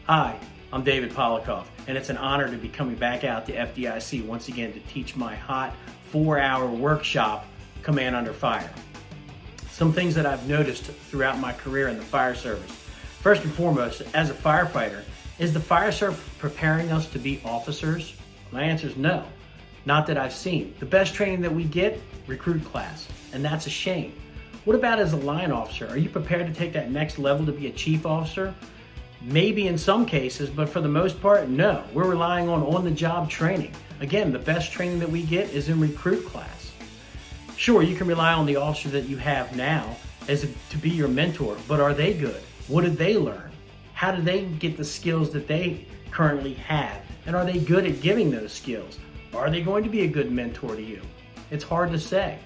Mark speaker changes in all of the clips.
Speaker 1: Hi, I'm David Polikoff, and it's an honor to be coming back out to FDIC once again to teach my hot 4-hour workshop, Command Under Fire. Some things that I've noticed throughout my career in the fire service. First and foremost, as a firefighter, is the fire service preparing us to be officers? My answer is no, not that I've seen. The best training that we get, recruit class, and that's a shame. What about as a line officer? Are you prepared to take that next level to be a chief officer? Maybe in some cases, but for the most part, no. We're relying on the-job training. Again, the best training that we get is in recruit class. Sure, you can rely on the officer that you have now to be your mentor, but are they good? What did they learn? How did they get the skills that they currently have? And are they good at giving those skills? Are they going to be a good mentor to you? It's hard to say.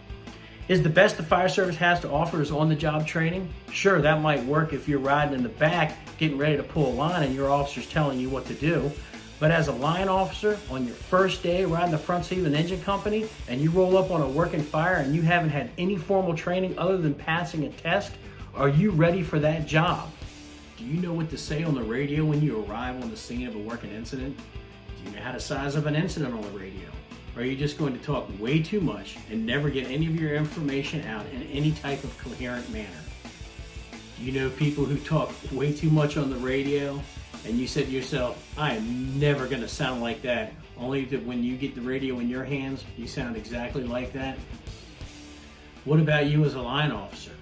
Speaker 1: Is the best the fire service has to offer is on-the-job training? Sure, that might work if you're riding in the back, getting ready to pull a line and your officer's telling you what to do. But as a line officer, on your first day riding the front seat of an engine company, and you roll up on a working fire and you haven't had any formal training other than passing a test, are you ready for that job? Do you know what to say on the radio when you arrive on the scene of a working incident? Do you know how to size up an incident on the radio? Or are you just going to talk way too much and never get any of your information out in any type of coherent manner? Do you know people who talk way too much on the radio and you said to yourself, I am never going to sound like that, only that when you get the radio in your hands, you sound exactly like that? What about you as a line officer?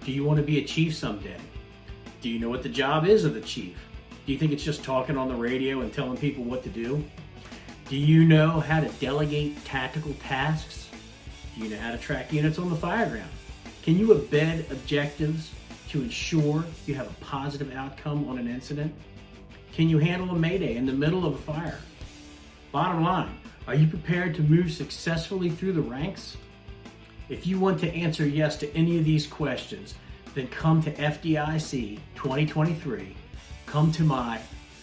Speaker 1: Do you want to be a chief someday? Do you know what the job is of the chief? Do you think it's just talking on the radio and telling people what to do? Do you know how to delegate tactical tasks? Do you know how to track units on the fire ground? Can you embed objectives to ensure you have a positive outcome on an incident? Can you handle a mayday in the middle of a fire? Bottom line, are you prepared to move successfully through the ranks? If you want to answer yes to any of these questions, then come to FDIC 2023. Come to my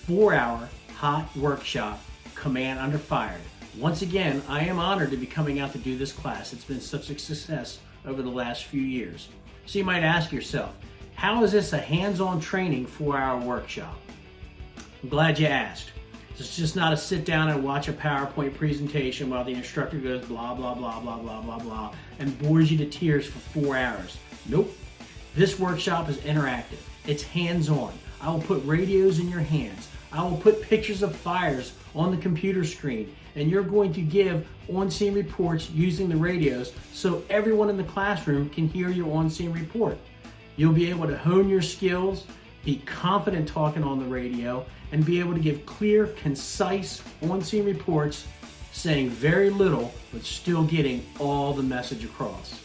Speaker 1: 4-hour hot workshop, Command Under Fire. Once again, I am honored to be coming out to do this class. It's been such a success over the last few years. So you might ask yourself, how is this a hands-on training 4-hour workshop? I'm glad you asked. It's just not a sit down and watch a PowerPoint presentation while the instructor goes blah, blah, blah, blah, blah, blah, blah, and bores you to tears for 4 hours. Nope. This workshop is interactive. It's hands-on. I will put radios in your hands. I will put pictures of fires on the computer screen, and you're going to give on-scene reports using the radios so everyone in the classroom can hear your on-scene report. You'll be able to hone your skills, be confident talking on the radio, and be able to give clear, concise on-scene reports saying very little but still getting all the message across.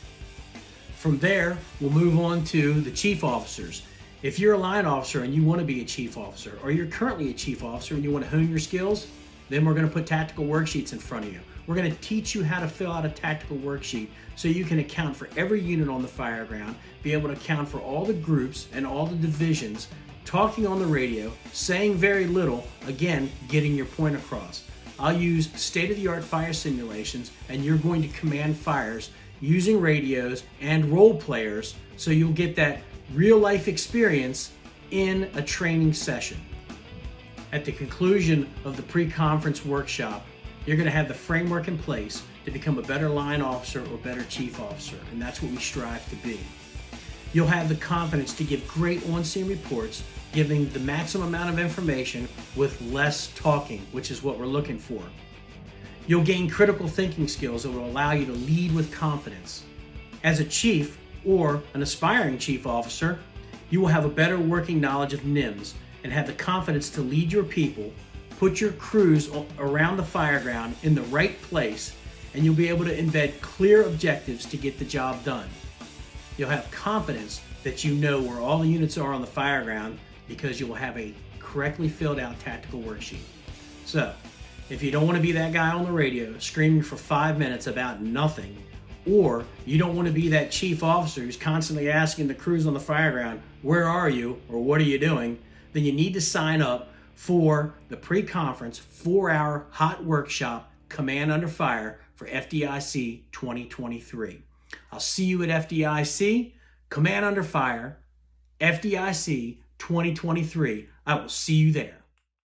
Speaker 1: From there, we'll move on to the chief officers. If you're a line officer and you want to be a chief officer, or you're currently a chief officer and you want to hone your skills, then we're going to put tactical worksheets in front of you. We're going to teach you how to fill out a tactical worksheet so you can account for every unit on the fire ground, be able to account for all the groups and all the divisions, talking on the radio, saying very little, again, getting your point across. I'll use state-of-the-art fire simulations, and you're going to command fires using radios and role players so you'll get that real-life experience in a training session. At the conclusion of the pre-conference workshop, you're going to have the framework in place to become a better line officer or better chief officer, and that's what we strive to be. You'll have the confidence to give great on-scene reports, giving the maximum amount of information with less talking, which is what we're looking for. You'll gain critical thinking skills that will allow you to lead with confidence. As a chief or an aspiring chief officer, you will have a better working knowledge of NIMS and have the confidence to lead your people, put your crews around the fire ground in the right place, and you'll be able to embed clear objectives to get the job done. You'll have confidence that you know where all the units are on the fire ground because you will have a correctly filled out tactical worksheet. So, if you don't want to be that guy on the radio screaming for 5 minutes about nothing, or you don't want to be that chief officer who's constantly asking the crews on the fire ground, where are you or what are you doing, then you need to sign up for the pre-conference 4-hour hot workshop, Command Under Fire, for FDIC 2023. I'll see you at FDIC, Command Under Fire, FDIC 2023. I will see you there.